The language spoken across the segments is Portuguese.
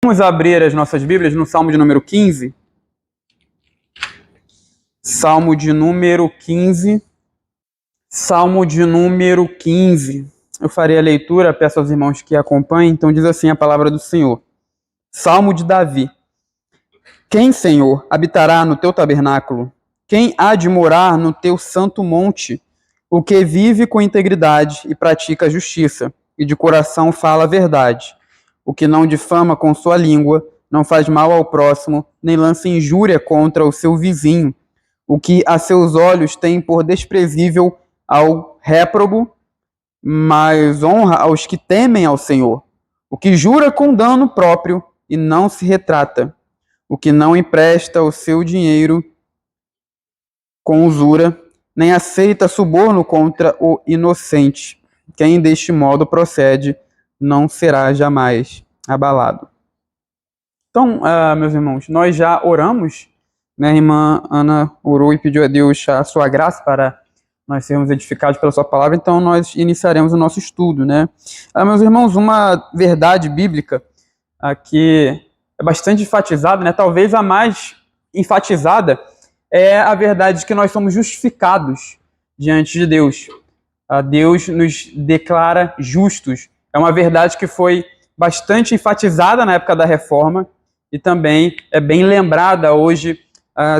Vamos abrir as nossas Bíblias no Salmo de número 15. Salmo de número 15. Salmo de número 15. Eu farei a leitura, peço aos irmãos que acompanhem. Então diz assim a palavra do Senhor. Salmo de Davi. Quem, Senhor, habitará no teu tabernáculo? Quem há de morar no teu santo monte? O que vive com integridade e pratica a justiça, e de coração fala a verdade. O que não difama com sua língua, não faz mal ao próximo, nem lança injúria contra o seu vizinho. O que a seus olhos tem por desprezível ao réprobo, mas honra aos que temem ao Senhor. O que jura com dano próprio e não se retrata. O que não empresta o seu dinheiro com usura, nem aceita suborno contra o inocente. Quem deste modo procede não será jamais abalado. Então, meus irmãos, nós já oramos, né? A irmã Ana orou e pediu a Deus a sua graça para nós sermos edificados pela sua palavra, então nós iniciaremos o nosso estudo, né? Meus irmãos, uma verdade bíblica que é bastante enfatizada, né? Talvez a mais enfatizada é a verdade de que nós somos justificados diante de Deus. Deus nos declara justos. É uma verdade que foi bastante enfatizada na época da Reforma e também é bem lembrada hoje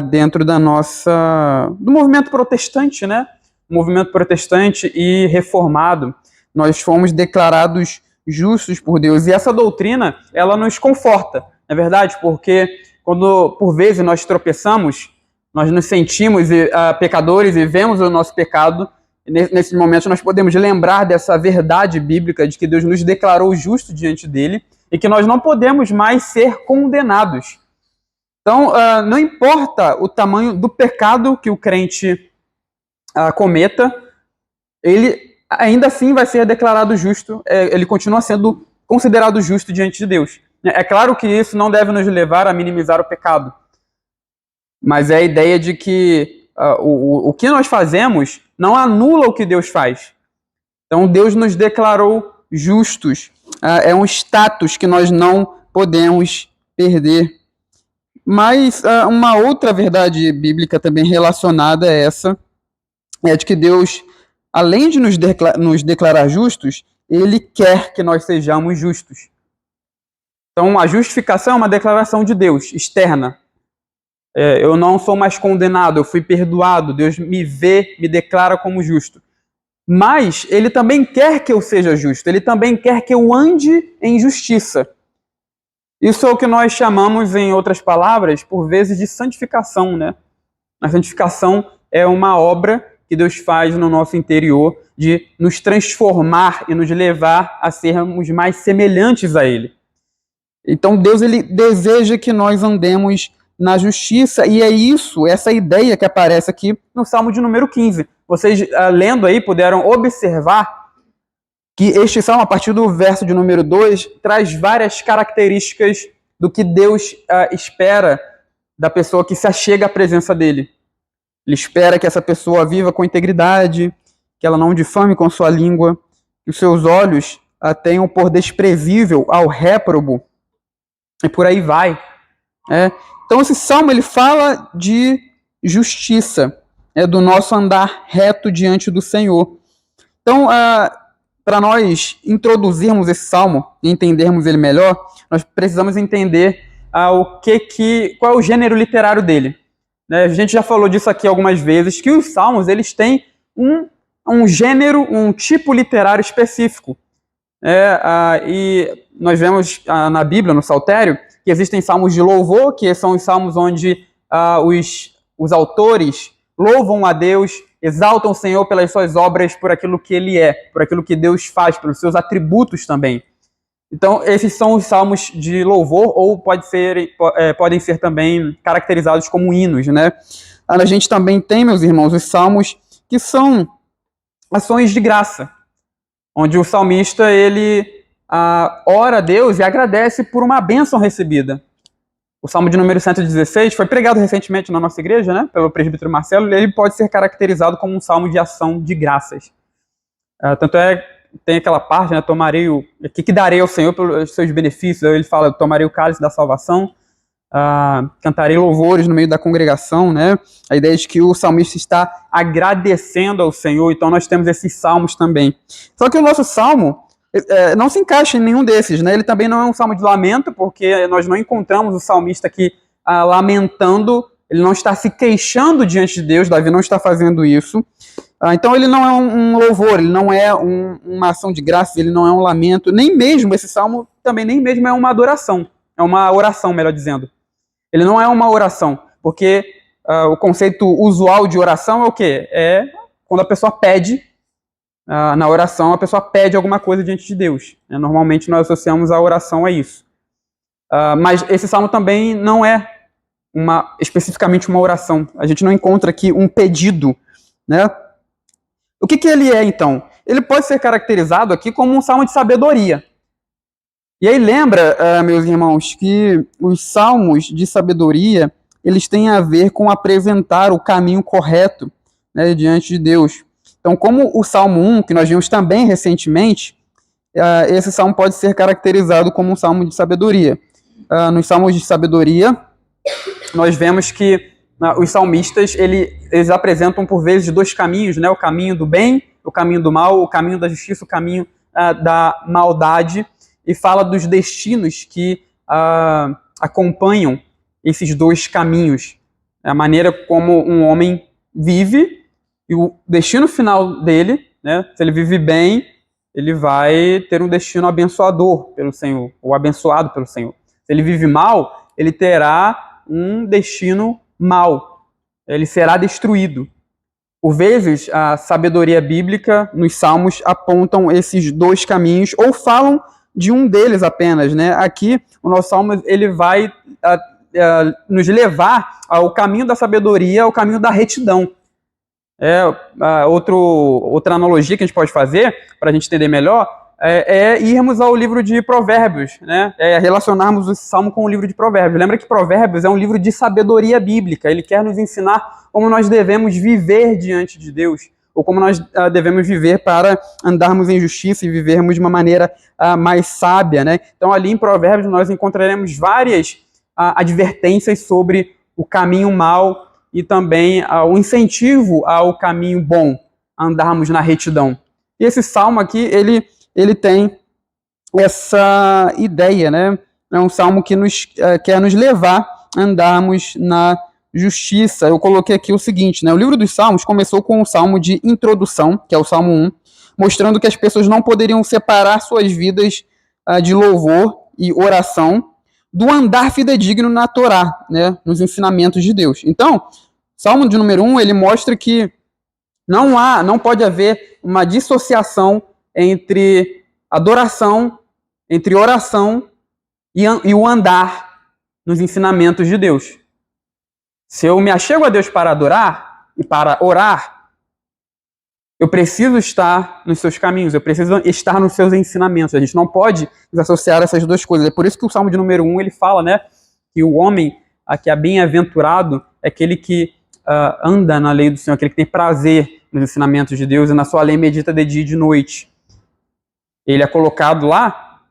dentro do movimento protestante, né? Movimento protestante e reformado. Nós fomos declarados justos por Deus. E essa doutrina, ela nos conforta, não é verdade? Porque quando, por vezes, nós tropeçamos, nós nos sentimos pecadores e vemos o nosso pecado. Nesses momentos nós podemos lembrar dessa verdade bíblica de que Deus nos declarou justo diante dele e que nós não podemos mais ser condenados. Então, não importa o tamanho do pecado que o crente cometa, ele ainda assim vai ser declarado justo, ele continua sendo considerado justo diante de Deus. É claro que isso não deve nos levar a minimizar o pecado, mas é a ideia de que o que nós fazemos não anula o que Deus faz. Então, Deus nos declarou justos. É um status que nós não podemos perder. Mas uma outra verdade bíblica também relacionada a essa é de que Deus, além de nos declarar justos, Ele quer que nós sejamos justos. Então, a justificação é uma declaração de Deus, externa. Eu não sou mais condenado, eu fui perdoado, Deus me vê, me declara como justo. Mas Ele também quer que eu seja justo, Ele também quer que eu ande em justiça. Isso é o que nós chamamos, em outras palavras, por vezes, de santificação, né? A santificação é uma obra que Deus faz no nosso interior de nos transformar e nos levar a sermos mais semelhantes a Ele. Então Deus, Ele deseja que nós andemos na justiça, e é isso, essa ideia que aparece aqui no Salmo de número 15. Vocês, lendo aí, puderam observar que este Salmo, a partir do verso de número 2, traz várias características do que Deus espera da pessoa que se achega à presença dele. Ele espera que essa pessoa viva com integridade, que ela não difame com sua língua, que os seus olhos tenham por desprezível ao réprobo, e por aí vai. Então esse salmo ele fala de justiça, do nosso andar reto diante do Senhor. Então, para nós introduzirmos esse salmo e entendermos ele melhor, nós precisamos entender qual é o gênero literário dele. A gente já falou disso aqui algumas vezes, que os salmos eles têm um gênero, um tipo literário específico. E nós vemos na Bíblia, no Saltério, que existem salmos de louvor, que são os salmos onde os autores louvam a Deus, exaltam o Senhor pelas suas obras, por aquilo que Ele é, por aquilo que Deus faz, pelos seus atributos também. Então, esses são os salmos de louvor, ou podem ser também caracterizados como hinos, né? A gente também tem, meus irmãos, os salmos que são ações de graça, onde o salmista, ele ora a Deus e agradece por uma bênção recebida. O Salmo de número 116 foi pregado recentemente na nossa igreja, né, pelo presbítero Marcelo, e ele pode ser caracterizado como um salmo de ação de graças. Tanto é tem aquela parte, né, tomarei o que darei ao Senhor pelos seus benefícios. Ele fala, tomarei o cálice da salvação, cantarei louvores no meio da congregação, né? A ideia de que o salmista está agradecendo ao Senhor, então nós temos esses salmos também. Só que o nosso salmo não se encaixa em nenhum desses, né? Ele também não é um salmo de lamento, porque nós não encontramos o salmista aqui lamentando, ele não está se queixando diante de Deus, Davi não está fazendo isso. Então ele não é um louvor, ele não é uma ação de graça, ele não é um lamento, nem mesmo esse salmo também nem mesmo é uma adoração, é uma oração, melhor dizendo. Ele não é uma oração, porque o conceito usual de oração é o quê? É quando a pessoa pede, na oração, a pessoa pede alguma coisa diante de Deus. Normalmente nós associamos a oração a isso. Mas esse salmo também não é especificamente uma oração. A gente não encontra aqui um pedido, né? O que ele é, então? Ele pode ser caracterizado aqui como um salmo de sabedoria. E aí lembra, meus irmãos, que os salmos de sabedoria, eles têm a ver com apresentar o caminho correto, né, diante de Deus. Então, como o Salmo 1, que nós vimos também recentemente, esse salmo pode ser caracterizado como um salmo de sabedoria. Nos salmos de sabedoria, nós vemos que os salmistas, eles apresentam por vezes dois caminhos, né, o caminho do bem, o caminho do mal, o caminho da justiça, o caminho da maldade, e fala dos destinos que acompanham esses dois caminhos. A maneira como um homem vive e o destino final dele, né, se ele vive bem, ele vai ter um destino abençoador pelo Senhor, ou abençoado pelo Senhor. Se ele vive mal, ele terá um destino mal. Ele será destruído. Por vezes, a sabedoria bíblica nos salmos apontam esses dois caminhos, ou falam de um deles apenas, né? Aqui, o nosso salmo ele vai nos levar ao caminho da sabedoria, ao caminho da retidão. Outra analogia que a gente pode fazer, para a gente entender melhor, é irmos ao livro de Provérbios, né? Relacionarmos esse salmo com o livro de Provérbios. Lembra que Provérbios é um livro de sabedoria bíblica. Ele quer nos ensinar como nós devemos viver diante de Deus, ou como nós devemos viver para andarmos em justiça e vivermos de uma maneira mais sábia, né? Então, ali em Provérbios, nós encontraremos várias advertências sobre o caminho mau e também o incentivo ao caminho bom, andarmos na retidão. E esse salmo aqui, ele tem essa ideia, né? É um salmo que quer nos levar a andarmos na justiça. Eu coloquei aqui o seguinte, né? O livro dos Salmos começou com um salmo de introdução, que é o Salmo 1, mostrando que as pessoas não poderiam separar suas vidas de louvor e oração do andar fidedigno na Torá, né? Nos ensinamentos de Deus. Então, Salmo de número 1, ele mostra que não pode haver uma dissociação entre adoração, entre oração e o andar nos ensinamentos de Deus. Se eu me achego a Deus para adorar e para orar, eu preciso estar nos seus caminhos, eu preciso estar nos seus ensinamentos. A gente não pode desassociar essas duas coisas. É por isso que o Salmo de número 1 ele fala, né, que o homem que é bem-aventurado é aquele que anda na lei do Senhor, aquele que tem prazer nos ensinamentos de Deus e na sua lei medita de dia e de noite. Ele é colocado lá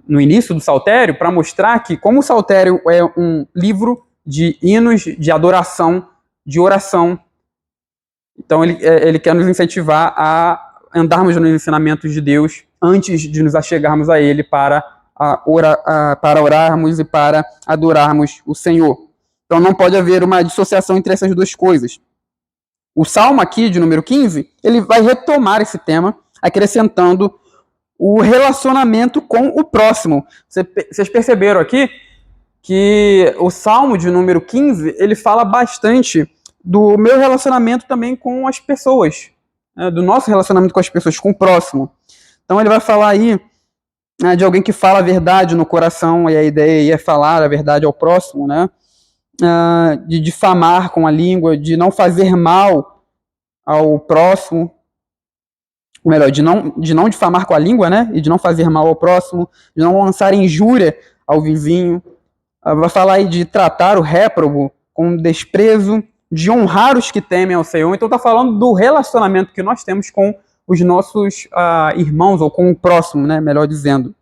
no início do Saltério para mostrar que, como o Saltério é um livro de hinos, de adoração, de oração, então ele quer nos incentivar a andarmos nos ensinamentos de Deus antes de nos achegarmos a Ele para orarmos e para adorarmos o Senhor. Então não pode haver uma dissociação entre essas duas coisas. O Salmo aqui, de número 15, ele vai retomar esse tema, acrescentando o relacionamento com o próximo. Vocês perceberam aqui que o Salmo de número 15, ele fala bastante do meu relacionamento também com as pessoas, né, do nosso relacionamento com as pessoas, com o próximo. Então ele vai falar aí de alguém que fala a verdade no coração, e a ideia é falar a verdade ao próximo, né? De difamar com a língua, de não fazer mal ao próximo, ou melhor, de não difamar com a língua, né? E de não fazer mal ao próximo, de não lançar injúria ao vizinho. Vai falar aí de tratar o réprobo com desprezo, de honrar os que temem ao Senhor. Então está falando do relacionamento que nós temos com os nossos irmãos, ou com o próximo, né, melhor dizendo.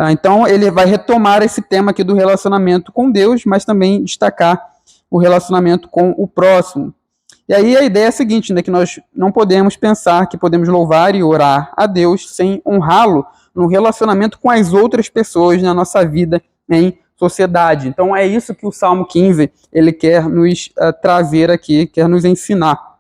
Então, ele vai retomar esse tema aqui do relacionamento com Deus, mas também destacar o relacionamento com o próximo. E aí a ideia é a seguinte, né, que nós não podemos pensar que podemos louvar e orar a Deus sem honrá-lo no relacionamento com as outras pessoas na nossa vida em sociedade. Então, é isso que o Salmo 15 ele quer nos trazer aqui, quer nos ensinar.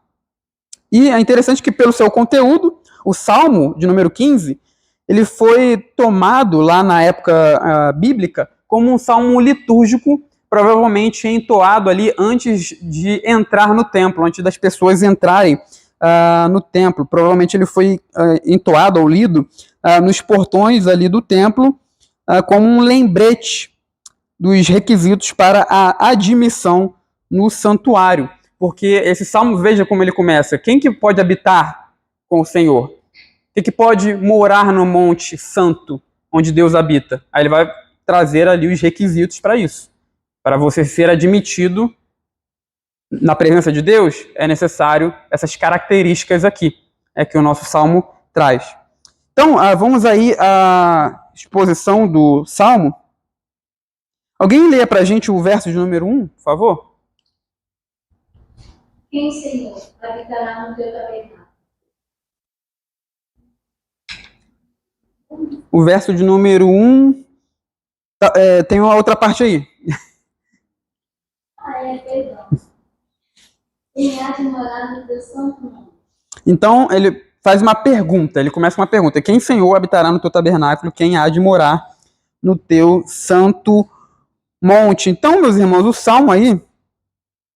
E é interessante que, pelo seu conteúdo, o Salmo de número 15, ele foi tomado lá na época bíblica como um salmo litúrgico, provavelmente entoado ali antes de entrar no templo, antes das pessoas entrarem no templo. Provavelmente ele foi entoado ou lido nos portões ali do templo como um lembrete dos requisitos para a admissão no santuário. Porque esse salmo, veja como ele começa. Quem que pode habitar com o Senhor? Quem que pode morar no Monte Santo, onde Deus habita? Aí ele vai trazer ali os requisitos para isso. Para você ser admitido na presença de Deus, é necessário essas características aqui, que o nosso salmo traz. Então, vamos aí à exposição do salmo. Alguém leia para a gente o verso de número 1, por favor? Quem, Senhor, habitará no teu tabernáculo? O verso de número 1, tem uma outra parte aí. Perdão. Quem há de morar no teu santo nome? Então, ele faz uma pergunta, ele começa com uma pergunta. Quem, Senhor, habitará no teu tabernáculo? Quem há de morar no teu santo monte? Então, meus irmãos, o Salmo aí,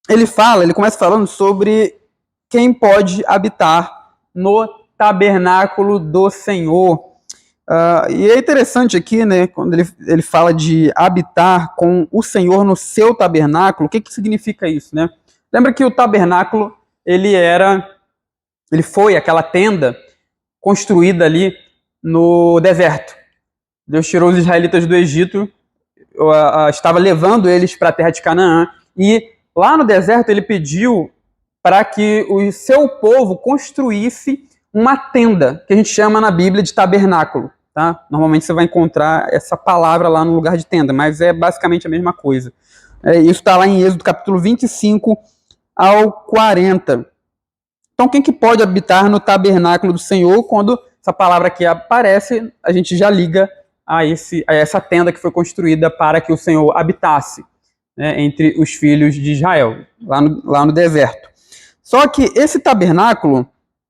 ele começa falando sobre quem pode habitar no tabernáculo do Senhor. E é interessante aqui, né, quando ele fala de habitar com o Senhor no seu tabernáculo. O que significa isso, né? Lembra que o tabernáculo, ele foi aquela tenda construída ali no deserto. Deus tirou os israelitas do Egito, estava levando eles para a terra de Canaã, e lá no deserto ele pediu para que o seu povo construísse uma tenda, que a gente chama na Bíblia de tabernáculo. Tá? Normalmente você vai encontrar essa palavra lá no lugar de tenda, mas é basicamente a mesma coisa. Isso está lá em Êxodo capítulo 25 ao 40. Então, quem que pode habitar no tabernáculo do Senhor? Quando essa palavra aqui aparece, a gente já liga a essa tenda que foi construída para que o Senhor habitasse, né, entre os filhos de Israel, lá no deserto. Só que esse tabernáculo,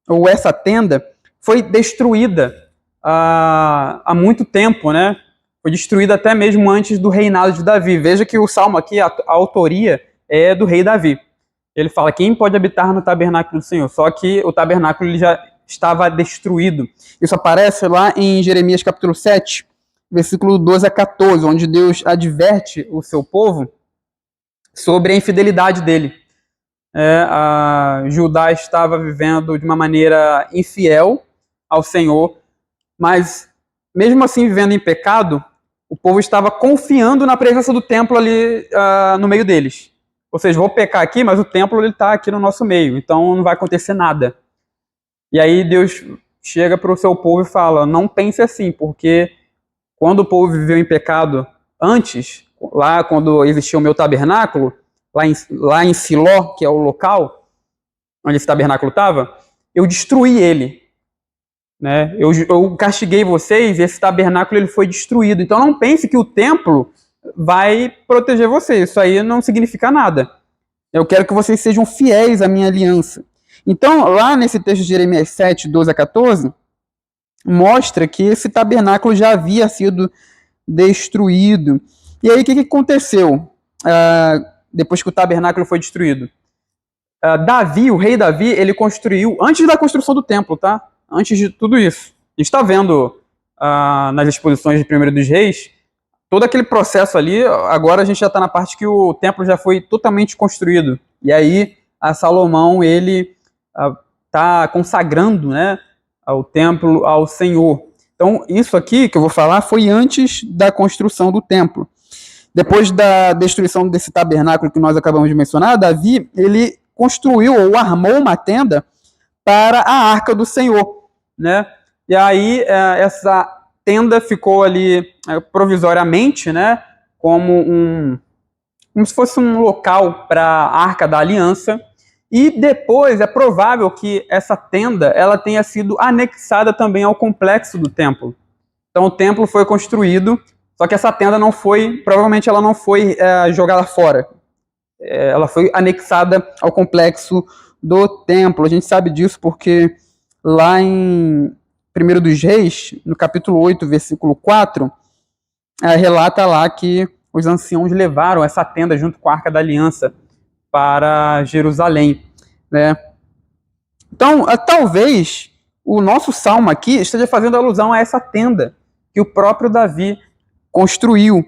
ou essa tenda, foi destruída há muito tempo, né? Foi destruída até mesmo antes do reinado de Davi. Veja que o salmo aqui, a autoria é do rei Davi. Ele fala, quem pode habitar no tabernáculo do Senhor? Só que o tabernáculo ele já estava destruído. Isso aparece lá em Jeremias capítulo 7, versículo 12 a 14, onde Deus adverte o seu povo sobre a infidelidade dele. Judá estava vivendo de uma maneira infiel ao Senhor, mas mesmo assim vivendo em pecado, o povo estava confiando na presença do templo ali no meio deles. Ou seja, vou pecar aqui, mas o templo está aqui no nosso meio, então não vai acontecer nada. E aí Deus chega para o seu povo e fala, não pense assim, porque quando o povo viveu em pecado antes, lá quando existia o meu tabernáculo, lá em Siló, que é o local onde esse tabernáculo estava, eu destruí ele. Né? Eu castiguei vocês e esse tabernáculo ele foi destruído. Então não pense que o templo vai proteger vocês. Isso aí não significa nada. Eu quero que vocês sejam fiéis à minha aliança. Então, lá nesse texto de Jeremias 7, 12 a 14, mostra que esse tabernáculo já havia sido destruído. E aí o que aconteceu depois que o tabernáculo foi destruído? Davi, o rei Davi, ele construiu, antes da construção do templo, tá? Antes de tudo isso. A gente está vendo nas exposições de 1 dos Reis, todo aquele processo ali, agora a gente já está na parte que o templo já foi totalmente construído. E aí, Salomão, ele está consagrando, né, o templo ao Senhor. Então, isso aqui que eu vou falar foi antes da construção do templo. Depois da destruição desse tabernáculo que nós acabamos de mencionar, Davi, ele construiu ou armou uma tenda para a Arca do Senhor. né? E aí essa tenda ficou ali provisoriamente, né? Como se fosse um local para a Arca da Aliança. E depois é provável que essa tenda ela tenha sido anexada também ao complexo do templo. Então o templo foi construído, só que essa tenda não foi, provavelmente ela não foi jogada fora. Ela foi anexada ao complexo do templo. A gente sabe disso porque lá em 1 dos Reis, no capítulo 8, versículo 4, relata lá que os anciãos levaram essa tenda junto com a Arca da Aliança para Jerusalém, né? Então, talvez o nosso salmo aqui esteja fazendo alusão a essa tenda que o próprio Davi construiu.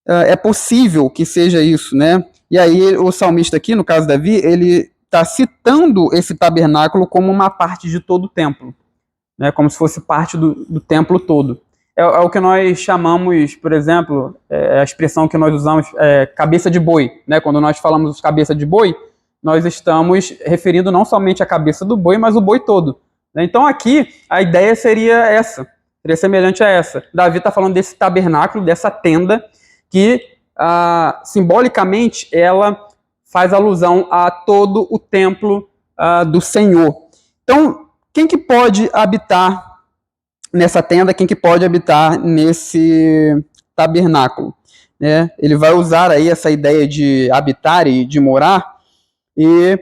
É possível que seja isso, né? E aí o salmista aqui, no caso Davi, ele está citando esse tabernáculo como uma parte de todo o templo, né? Como se fosse parte do templo todo. É o que nós chamamos, por exemplo, a expressão que nós usamos, cabeça de boi, né? Quando nós falamos cabeça de boi, nós estamos referindo não somente a cabeça do boi, mas o boi todo, né? Então aqui a ideia seria essa, seria semelhante a essa. Davi está falando desse tabernáculo, dessa tenda, que simbolicamente ela faz alusão a todo o templo do Senhor. Então, quem que pode habitar nessa tenda, quem que pode habitar nesse tabernáculo, né? Ele vai usar aí essa ideia de habitar e de morar, e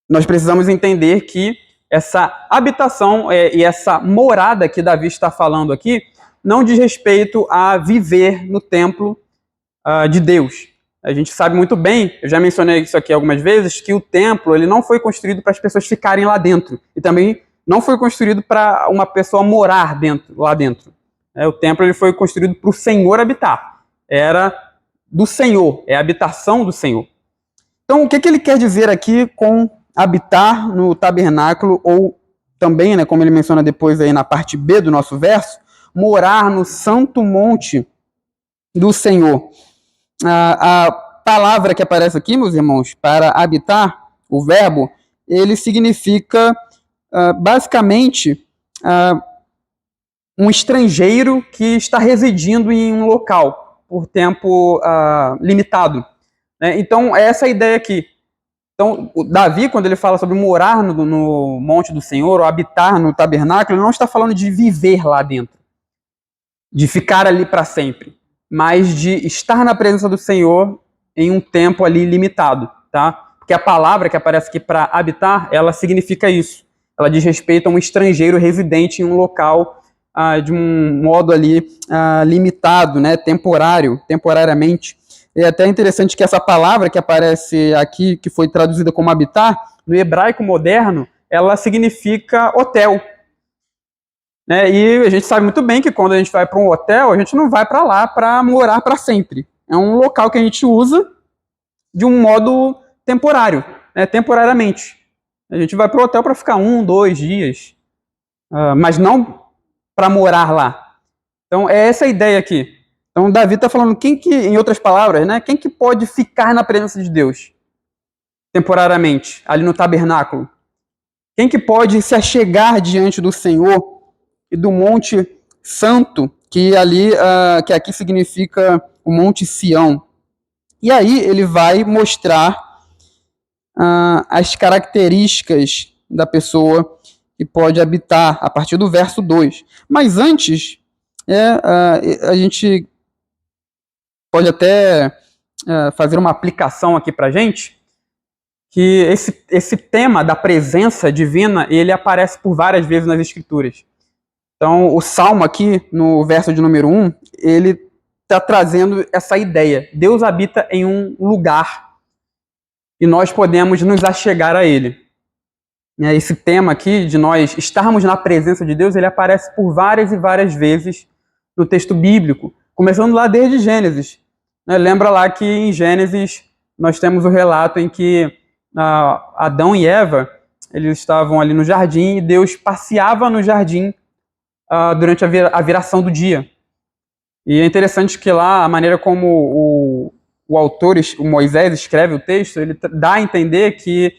nós precisamos entender que essa habitação e essa morada que Davi está falando aqui não diz respeito a viver no templo de Deus. A gente sabe muito bem, eu já mencionei isso aqui algumas vezes, que o templo ele não foi construído para as pessoas ficarem lá dentro, e também não foi construído para uma pessoa morar lá dentro. O templo ele foi construído para o Senhor habitar. Era do Senhor, é a habitação do Senhor. Então, o que ele quer dizer aqui com habitar no tabernáculo, ou também, né, como ele menciona depois aí na parte B do nosso verso, morar no santo monte do Senhor? A palavra que aparece aqui, meus irmãos, para habitar, o verbo, ele significa basicamente um estrangeiro que está residindo em um local por tempo limitado, né? Então, é essa a ideia aqui. Então, o Davi, quando ele fala sobre morar no monte do Senhor, ou habitar no tabernáculo, ele não está falando de viver lá dentro, de ficar ali para sempre, mas de estar na presença do Senhor em um tempo ali limitado, tá? Porque a palavra que aparece aqui para habitar, ela significa isso. Ela diz respeito a um estrangeiro residente em um local de um modo ali limitado, né? Temporariamente. É até interessante que essa palavra que aparece aqui, que foi traduzida como habitar, no hebraico moderno, ela significa hotel. Né? E a gente sabe muito bem que quando a gente vai para um hotel, a gente não vai para lá para morar para sempre. É um local que a gente usa de um modo temporário, né? Temporariamente. A gente vai para o hotel para ficar 1, 2 dias, mas não para morar lá. Então, é essa a ideia aqui. Então, Davi está falando, em outras palavras, né, quem que pode ficar na presença de Deus temporariamente, ali no tabernáculo? Quem que pode se achegar diante do Senhor e do Monte Santo, que aqui significa o Monte Sião? E aí ele vai mostrar as características da pessoa que pode habitar, a partir do verso 2. Mas antes, a gente pode até fazer uma aplicação aqui para a gente, que esse tema da presença divina, ele aparece por várias vezes nas Escrituras. Então, o Salmo aqui, no verso de número 1, ele está trazendo essa ideia. Deus habita em um lugar e nós podemos nos achegar a ele. Esse tema aqui, de nós estarmos na presença de Deus, ele aparece por várias e várias vezes no texto bíblico, começando lá desde Gênesis. Lembra lá que em Gênesis nós temos o relato em que Adão e Eva, eles estavam ali no jardim e Deus passeava no jardim durante a viração do dia. E é interessante que lá a maneira como o autor, o Moisés, escreve o texto, ele dá a entender que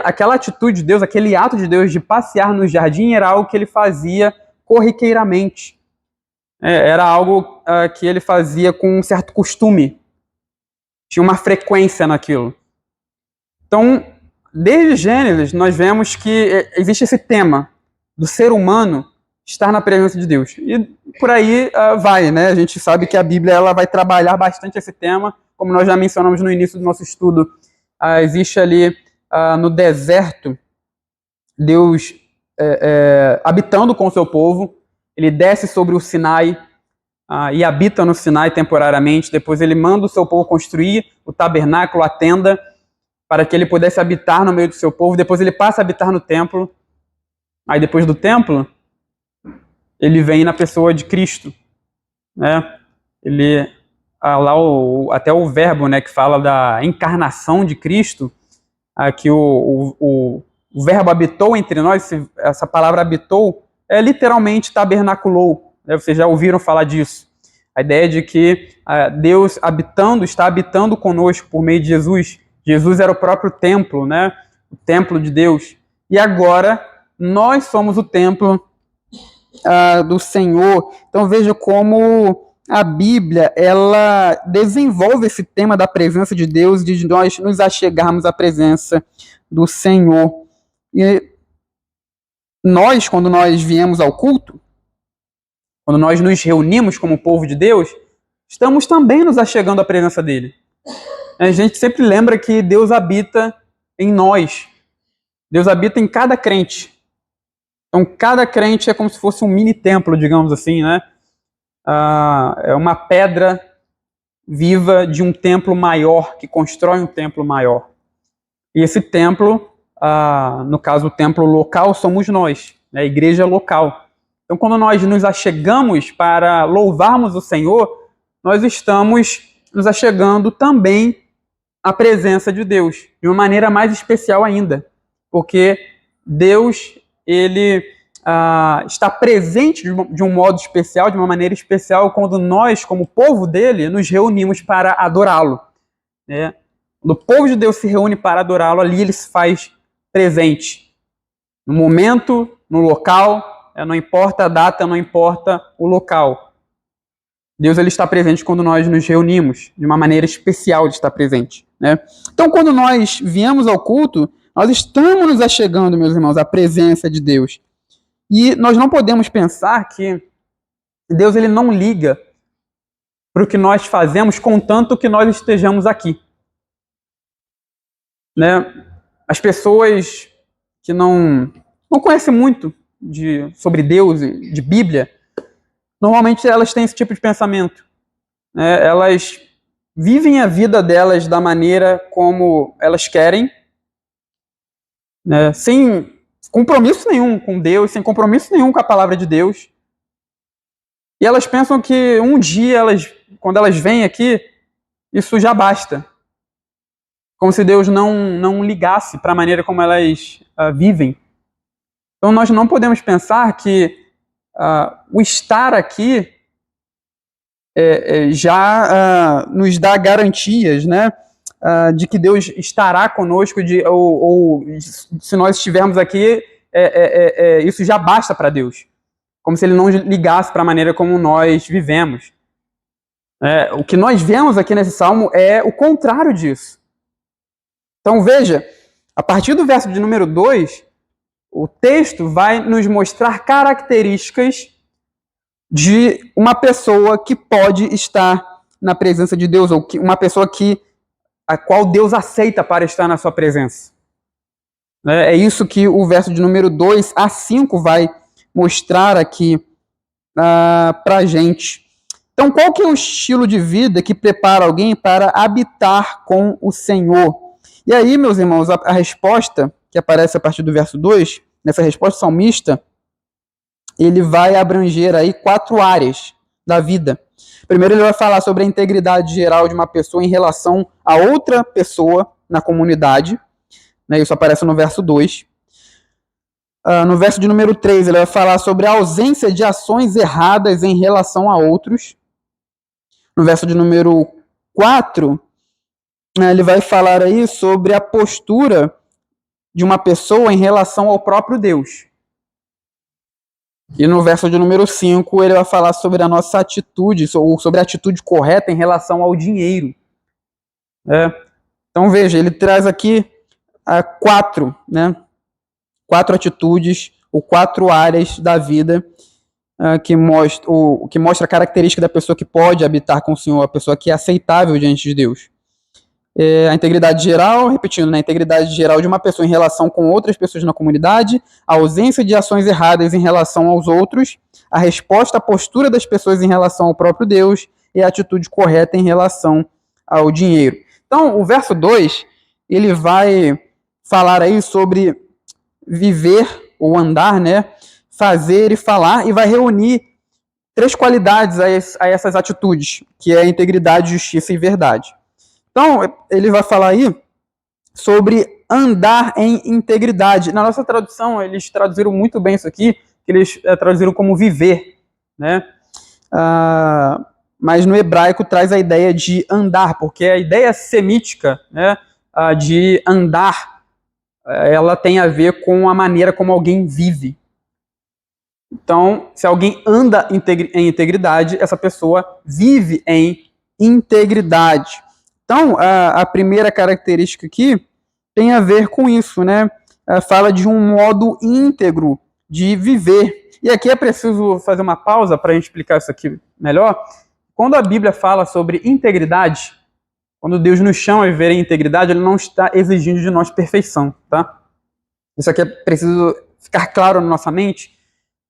Aquela atitude de Deus, aquele ato de Deus de passear no jardim era algo que ele fazia corriqueiramente. Era algo que ele fazia com um certo costume. Tinha uma frequência naquilo. Então, desde Gênesis, nós vemos que existe esse tema do ser humano estar na presença de Deus. E por aí vai, né? A gente sabe que a Bíblia ela vai trabalhar bastante esse tema, como nós já mencionamos no início do nosso estudo. Existe ali no deserto Deus habitando com o seu povo. Ele desce sobre o Sinai e habita no Sinai temporariamente. Depois ele manda o seu povo construir o tabernáculo, a tenda, para que ele pudesse habitar no meio do seu povo. Depois ele passa a habitar no templo. Aí depois do templo, ele vem na pessoa de Cristo, né? Ele até o verbo, né, que fala da encarnação de Cristo, que o verbo habitou entre nós. Essa palavra habitou literalmente tabernaculou, né? Vocês já ouviram falar disso. A ideia de que Deus está habitando conosco por meio de Jesus. Jesus era o próprio templo, né? O templo de Deus. E agora nós somos o templo do Senhor. Então veja como a Bíblia ela desenvolve esse tema da presença de Deus, de nós nos achegarmos à presença do Senhor. E nós, quando nós viemos ao culto, quando nós nos reunimos como povo de Deus, estamos também nos achegando à presença dele. A gente sempre lembra que Deus habita em nós. Deus habita em cada crente. Então, cada crente é como se fosse um mini templo, digamos assim, né? É uma pedra viva de um templo maior, que constrói um templo maior. E esse templo, no caso o templo local, somos nós, né? A igreja local. Então, quando nós nos achegamos para louvarmos o Senhor, nós estamos nos achegando também à presença de Deus, de uma maneira mais especial ainda, porque Deus, ele está presente de um modo especial, de uma maneira especial, quando nós, como povo dele, nos reunimos para adorá-lo, né? Quando o povo de Deus se reúne para adorá-lo, ali ele se faz presente. No momento, no local, não importa a data, não importa o local. Deus ele está presente quando nós nos reunimos, de uma maneira especial de estar presente, né? Então, quando nós viemos ao culto, nós estamos nos achegando, meus irmãos, à presença de Deus. E nós não podemos pensar que Deus ele não liga para o que nós fazemos, contanto que nós estejamos aqui, né? As pessoas que não conhecem muito sobre Deus, de Bíblia, normalmente elas têm esse tipo de pensamento, né? Elas vivem a vida delas da maneira como elas querem, né? Sem compromisso nenhum com Deus, sem compromisso nenhum com a palavra de Deus. E elas pensam que um dia, quando elas vêm aqui, isso já basta. Como se Deus não ligasse para a maneira como elas vivem. Então nós não podemos pensar que o estar aqui já nos dá garantias, né, de que Deus estará conosco, ou se nós estivermos aqui, isso já basta para Deus. Como se ele não ligasse para a maneira como nós vivemos. O que nós vemos aqui nesse salmo é o contrário disso. Então veja, a partir do verso de número 2, o texto vai nos mostrar características de uma pessoa que pode estar na presença de Deus, ou uma pessoa a qual Deus aceita para estar na sua presença. É isso que o verso de número 2 a 5 vai mostrar aqui para a gente. Então, qual que é o estilo de vida que prepara alguém para habitar com o Senhor? E aí, meus irmãos, a resposta que aparece a partir do verso 2, nessa resposta salmista, ele vai abranger aí 4 áreas da vida. Primeiro, ele vai falar sobre a integridade geral de uma pessoa em relação a outra pessoa na comunidade, né? Isso aparece no verso 2. No verso de número 3, ele vai falar sobre a ausência de ações erradas em relação a outros. No verso de número 4, ele vai falar aí sobre a postura de uma pessoa em relação ao próprio Deus. E no verso de número 5, ele vai falar sobre a nossa atitude, ou sobre a atitude correta em relação ao dinheiro. Então, veja, ele traz aqui quatro atitudes, ou 4 áreas da vida que mostra a característica da pessoa que pode habitar com o Senhor, a pessoa que é aceitável diante de Deus. A integridade geral, repetindo, a integridade geral de uma pessoa em relação com outras pessoas na comunidade, a ausência de ações erradas em relação aos outros, a resposta à postura das pessoas em relação ao próprio Deus e a atitude correta em relação ao dinheiro. Então, o verso 2, ele vai falar aí sobre viver ou andar, fazer e falar, e vai reunir 3 qualidades a essas atitudes, que é a integridade, justiça e verdade. Então, ele vai falar aí sobre andar em integridade. Na nossa tradução, eles traduziram muito bem isso aqui, que eles traduziram como viver, mas no hebraico traz a ideia de andar, porque a ideia semítica, de andar, ela tem a ver com a maneira como alguém vive. Então, se alguém anda em integridade, essa pessoa vive em integridade. Então, a primeira característica aqui tem a ver com isso, fala de um modo íntegro de viver. E aqui é preciso fazer uma pausa para a gente explicar isso aqui melhor. Quando a Bíblia fala sobre integridade, quando Deus nos chama a viver em integridade, Ele não está exigindo de nós perfeição, tá? Isso aqui é preciso ficar claro na nossa mente,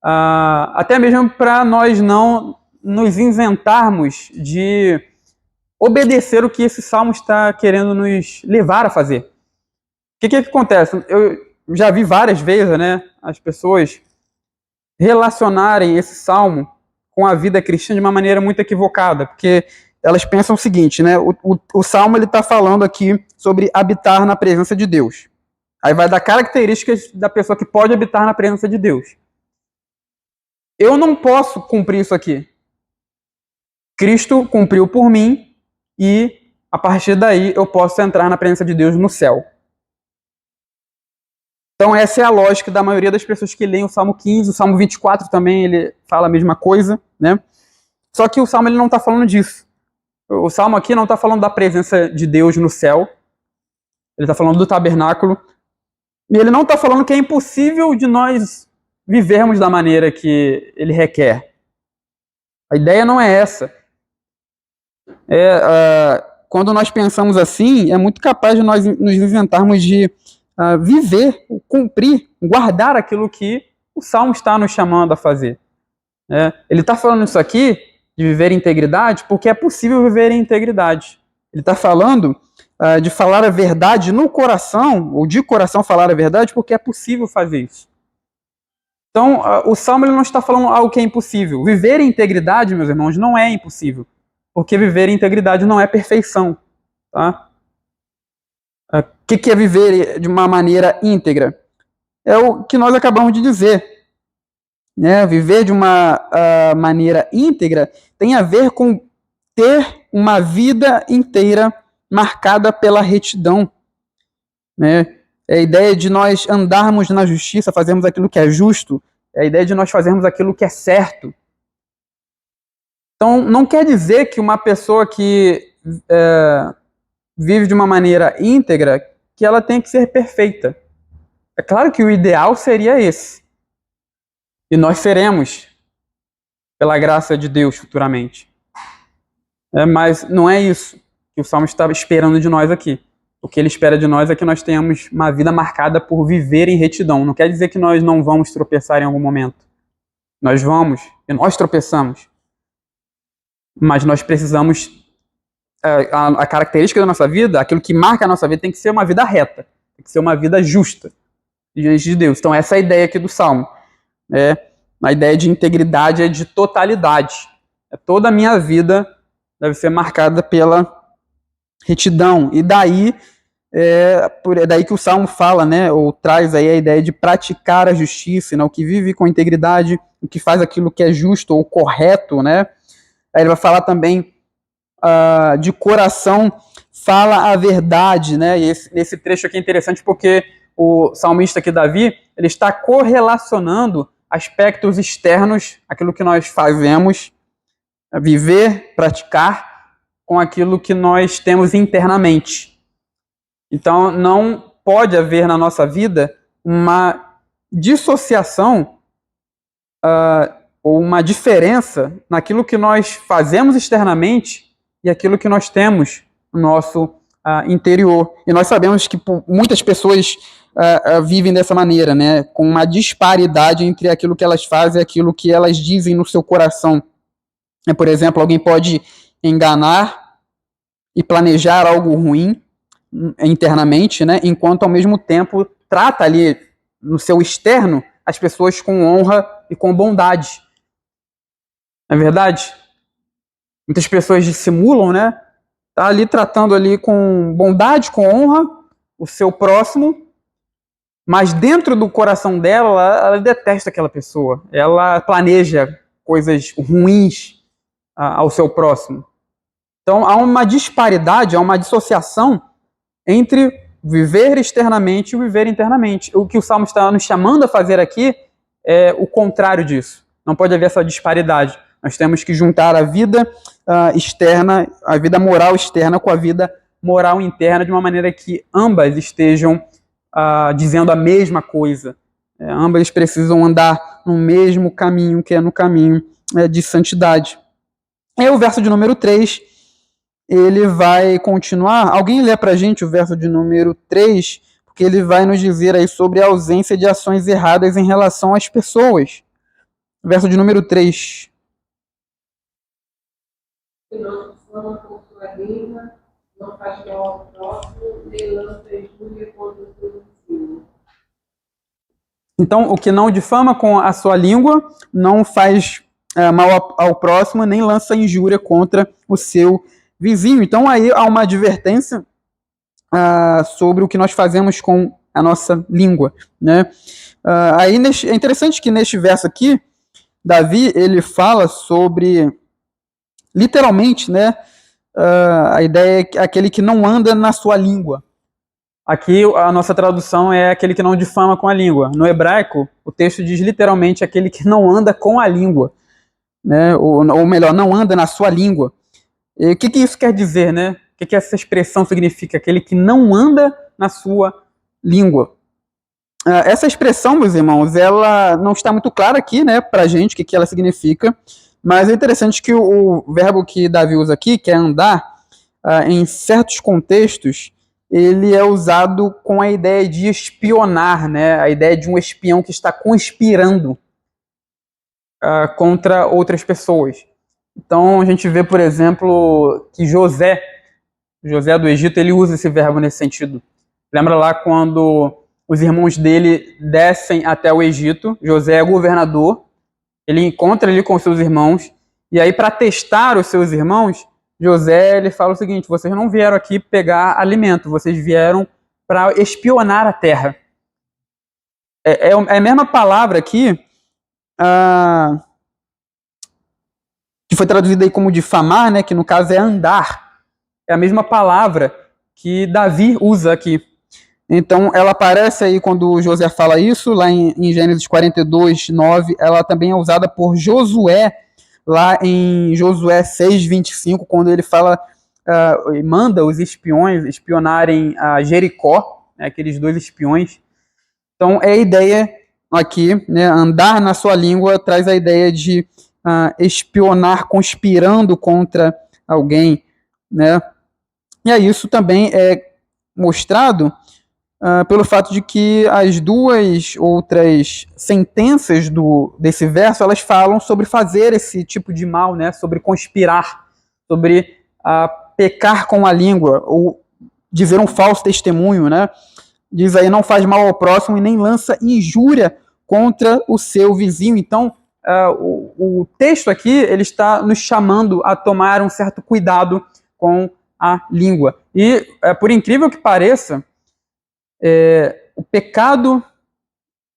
até mesmo para nós não nos isentarmos de obedecer o que esse salmo está querendo nos levar a fazer. O que acontece? Eu já vi várias vezes, as pessoas relacionarem esse salmo com a vida cristã de uma maneira muito equivocada, porque elas pensam o seguinte, o salmo está falando aqui sobre habitar na presença de Deus. Aí vai dar características da pessoa que pode habitar na presença de Deus. Eu não posso cumprir isso aqui. Cristo cumpriu por mim, e a partir daí eu posso entrar na presença de Deus no céu. Então essa é a lógica da maioria das pessoas que leem o Salmo 15, o Salmo 24 também, ele fala a mesma coisa, Só que o Salmo ele não está falando disso. O Salmo aqui não está falando da presença de Deus no céu, ele está falando do tabernáculo, e ele não está falando que é impossível de nós vivermos da maneira que ele requer. A ideia não é essa. Quando nós pensamos assim, é muito capaz de nós nos isentarmos de viver, cumprir, guardar aquilo que o Salmo está nos chamando a fazer. Ele está falando isso aqui, de viver em integridade, porque é possível viver em integridade. Ele está falando de falar a verdade no coração, ou de coração falar a verdade, porque é possível fazer isso. Então, o Salmo ele não está falando algo que é impossível. Viver em integridade, meus irmãos, não é impossível. Porque viver em integridade não é perfeição. Tá? O que é viver de uma maneira íntegra? É o que nós acabamos de dizer. Viver de uma maneira íntegra tem a ver com ter uma vida inteira marcada pela retidão. É a ideia de nós andarmos na justiça, fazermos aquilo que é justo, é a ideia de nós fazermos aquilo que é certo. Então, não quer dizer que uma pessoa que vive de uma maneira íntegra, que ela tem que ser perfeita. É claro que o ideal seria esse. E nós seremos, pela graça de Deus, futuramente. Mas não é isso que o Salmo está esperando de nós aqui. O que ele espera de nós é que nós tenhamos uma vida marcada por viver em retidão. Não quer dizer que nós não vamos tropeçar em algum momento. Nós vamos, e nós tropeçamos. Mas nós precisamos, a característica da nossa vida, aquilo que marca a nossa vida, tem que ser uma vida reta, tem que ser uma vida justa diante de Deus. Então essa é a ideia aqui do Salmo. A ideia de integridade é de totalidade. Toda a minha vida deve ser marcada pela retidão. E daí, daí que o Salmo fala, ou traz aí a ideia de praticar a justiça, o que vive com integridade, o que faz aquilo que é justo ou correto, Aí ele vai falar também de coração, fala a verdade, E esse trecho aqui é interessante porque o salmista aqui, Davi, ele está correlacionando aspectos externos, aquilo que nós fazemos, viver, praticar, com aquilo que nós temos internamente. Então, não pode haver na nossa vida uma dissociação ou uma diferença naquilo que nós fazemos externamente e aquilo que nós temos no nosso interior. E nós sabemos que muitas pessoas vivem dessa maneira, né? Com uma disparidade entre aquilo que elas fazem e aquilo que elas dizem no seu coração. Por exemplo, alguém pode enganar e planejar algo ruim internamente, né? Enquanto ao mesmo tempo trata ali no seu externo as pessoas com honra e com bondade. Não é verdade? Muitas pessoas dissimulam, né? Tá ali tratando ali com bondade, com honra, o seu próximo, mas dentro do coração dela, ela detesta aquela pessoa. Ela planeja coisas ruins ao seu próximo. Então há uma disparidade, há uma dissociação entre viver externamente e viver internamente. O que o Salmo está nos chamando a fazer aqui é o contrário disso. Não pode haver essa disparidade. Nós temos que juntar a vida externa, a vida moral externa com a vida moral interna, de uma maneira que ambas estejam dizendo a mesma coisa. Ambas precisam andar no mesmo caminho, que é no caminho de santidade. E o verso de número 3, ele vai continuar. Alguém lê para a gente o verso de número 3, porque ele vai nos dizer aí sobre a ausência de ações erradas em relação às pessoas. Verso de número 3. Não fama com sua língua, não faz mal ao próximo, nem lança injúria contra o seu vizinho. Então, o que não difama com a sua língua, não faz mal ao próximo, nem lança injúria contra o seu vizinho. Então, aí há uma advertência sobre o que nós fazemos com a nossa língua, né? Aí é interessante que neste verso aqui, Davi, ele fala sobre, literalmente, né, a ideia é aquele que não anda na sua língua. Aqui a nossa tradução é aquele que não difama com a língua. No hebraico, o texto diz literalmente aquele que não anda com a língua, né? Ou melhor, não anda na sua língua. E o que isso quer dizer, né? O que essa expressão significa? Aquele que não anda na sua língua. Essa expressão, meus irmãos, ela não está muito clara aqui, né, pra gente, o que ela significa, mas é interessante que o verbo que Davi usa aqui, que é andar, em certos contextos, ele é usado com a ideia de espionar, né, a ideia de um espião que está conspirando contra outras pessoas. Então, a gente vê, por exemplo, que José do Egito, ele usa esse verbo nesse sentido. Lembra lá quando os irmãos dele descem até o Egito, José é governador, ele encontra ali com seus irmãos, e aí para testar os seus irmãos, José ele fala o seguinte: vocês não vieram aqui pegar alimento, vocês vieram para espionar a terra. É a mesma palavra aqui, que foi traduzida aí como difamar, né, que no caso é andar. É a mesma palavra que Davi usa aqui. Então, ela aparece aí quando José fala isso, lá em Gênesis 42, 9, ela também é usada por Josué, lá em Josué 6, 25, quando ele fala, manda os espiões espionarem a Jericó, né, aqueles dois espiões. Então, é a ideia aqui, né, andar na sua língua traz a ideia de espionar, conspirando contra alguém, né? E aí isso também é mostrado pelo fato de que as duas outras sentenças desse verso, elas falam sobre fazer esse tipo de mal, né? Sobre conspirar, sobre pecar com a língua, ou dizer um falso testemunho, né? Diz aí, não faz mal ao próximo e nem lança injúria contra o seu vizinho. Então, o texto aqui, ele está nos chamando a tomar um certo cuidado com a língua. E, por incrível que pareça, o pecado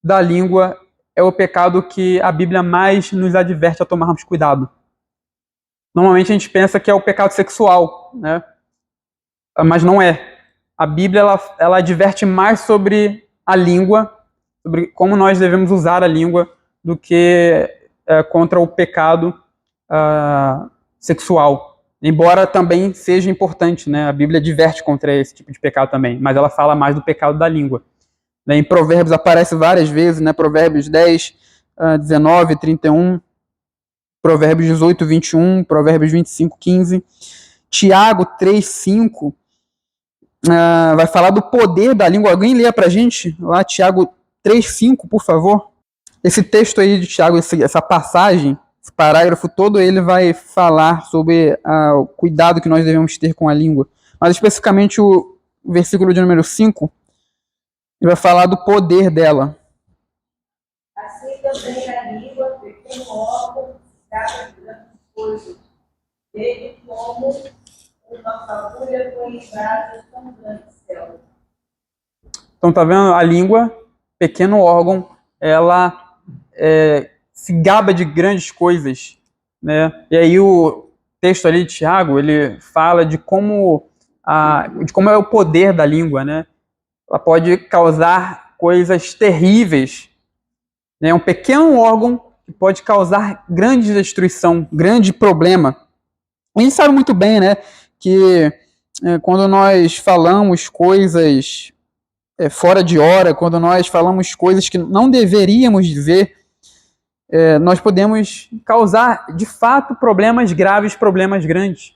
da língua é o pecado que a Bíblia mais nos adverte a tomarmos cuidado. Normalmente a gente pensa que é o pecado sexual, né? Mas não é. A Bíblia ela adverte mais sobre a língua, sobre como nós devemos usar a língua, do que contra o pecado sexual. Embora também seja importante, né? A Bíblia diverte contra esse tipo de pecado também, mas ela fala mais do pecado da língua. Em Provérbios aparece várias vezes, né? Provérbios 10, 19, 31, Provérbios 18, 21, Provérbios 25, 15. Tiago 3, 5 vai falar do poder da língua. Alguém lê pra gente lá Tiago 3, 5, por favor? Esse texto aí de Tiago, essa passagem, esse parágrafo todo, ele vai falar sobre o cuidado que nós devemos ter com a língua. Mas especificamente o versículo de número 5, ele vai falar do poder dela. Assim também a língua, pequeno órgão, trata de grandes coisas. Dele como uma fagulha com entradas tão grandes céus. Então, tá vendo? A língua, pequeno órgão, ela se gaba de grandes coisas, né? E aí o texto ali de Tiago, ele fala de como é o poder da língua, né? Ela pode causar coisas terríveis, né? Um pequeno órgão que pode causar grande destruição, grande problema. A gente sabe muito bem, né, que quando nós falamos coisas fora de hora, quando nós falamos coisas que não deveríamos dizer, nós podemos causar, de fato, problemas graves, problemas grandes.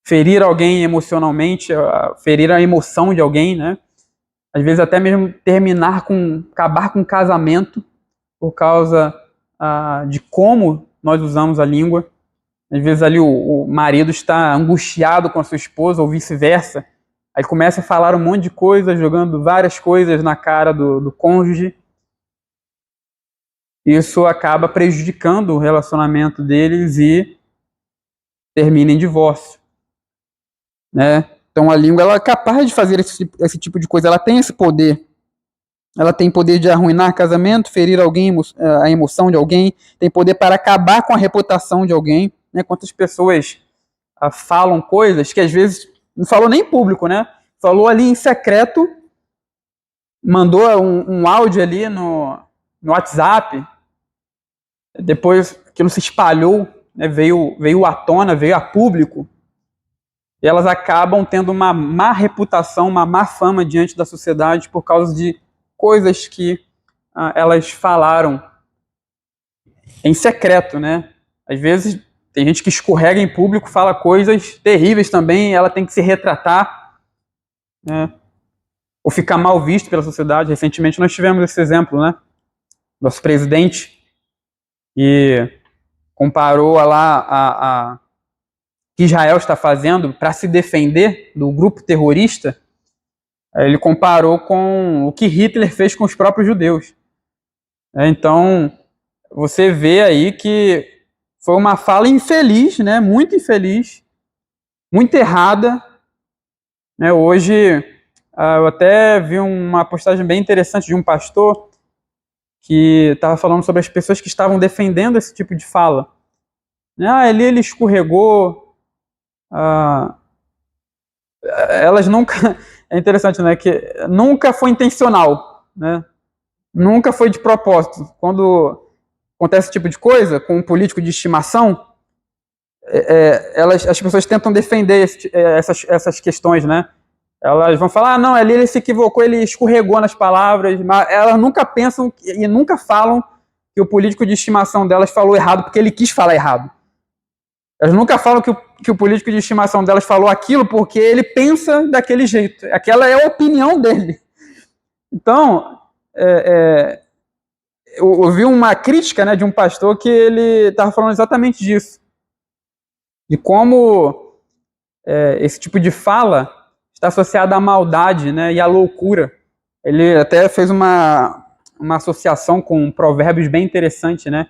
Ferir alguém emocionalmente, ferir a emoção de alguém, né? Às vezes até mesmo acabar com um casamento por causa de como nós usamos a língua. Às vezes ali o marido está angustiado com a sua esposa ou vice-versa. Aí começa a falar um monte de coisa, jogando várias coisas na cara do cônjuge. Isso acaba prejudicando o relacionamento deles e termina em divórcio, né? Então a língua ela é capaz de fazer esse tipo de coisa, ela tem esse poder. Ela tem poder de arruinar casamento, ferir alguém, a emoção de alguém, tem poder para acabar com a reputação de alguém, né? Quantas pessoas falam coisas que às vezes não falou nem em público, né? Falou ali em secreto, mandou um áudio ali no WhatsApp, depois aquilo se espalhou, né? veio à tona, veio a público, e elas acabam tendo uma má reputação, uma má fama diante da sociedade por causa de coisas que elas falaram em secreto, né? Às vezes tem gente que escorrega em público, fala coisas terríveis também, ela tem que se retratar, né? Ou ficar mal visto pela sociedade. Recentemente nós tivemos esse exemplo, né? Nosso presidente, que comparou lá que Israel está fazendo para se defender do grupo terrorista. Ele comparou com o que Hitler fez com os próprios judeus. Então, você vê aí que foi uma fala infeliz, né? Muito infeliz, muito errada. Né? Hoje, eu até vi uma postagem bem interessante de um pastor que estava falando sobre as pessoas que estavam defendendo esse tipo de fala. Ele escorregou. Elas nunca... É interessante, né? Que nunca foi intencional, né? Nunca foi de propósito. Quando acontece esse tipo de coisa com um político de estimação, as pessoas tentam defender essas questões, né? Elas vão falar, não, ali ele se equivocou, ele escorregou nas palavras, mas elas nunca pensam e nunca falam que o político de estimação delas falou errado porque ele quis falar errado. Elas nunca falam que o político de estimação delas falou aquilo porque ele pensa daquele jeito. Aquela é a opinião dele. Então, eu ouvi uma crítica, né, de um pastor que ele estava falando exatamente disso. De como esse tipo de fala está associada à maldade, né, e à loucura. Ele até fez uma associação com Provérbios bem interessante, né?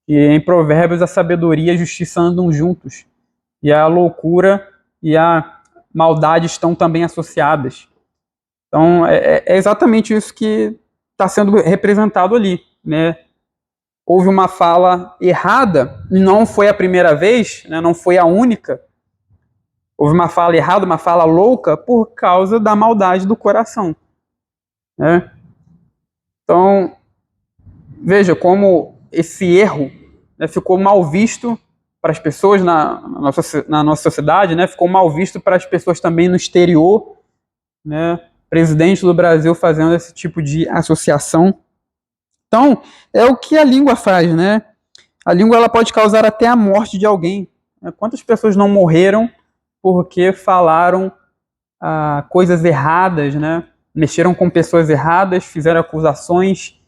E em Provérbios a sabedoria e a justiça andam juntos. E a loucura e a maldade estão também associadas. Então é exatamente isso que está sendo representado ali, né? Houve uma fala errada, não foi a primeira vez, né? Não foi a única. Houve uma fala errada, uma fala louca por causa da maldade do coração. né? Então, veja como esse erro, né, ficou mal visto para as pessoas na nossa sociedade, né? Ficou mal visto para as pessoas também no exterior, né? Presidente do Brasil fazendo esse tipo de associação. Então, é o que a língua faz, né? A língua ela pode causar até a morte de alguém. Quantas pessoas não morreram porque falaram coisas erradas, né? Mexeram com pessoas erradas, fizeram acusações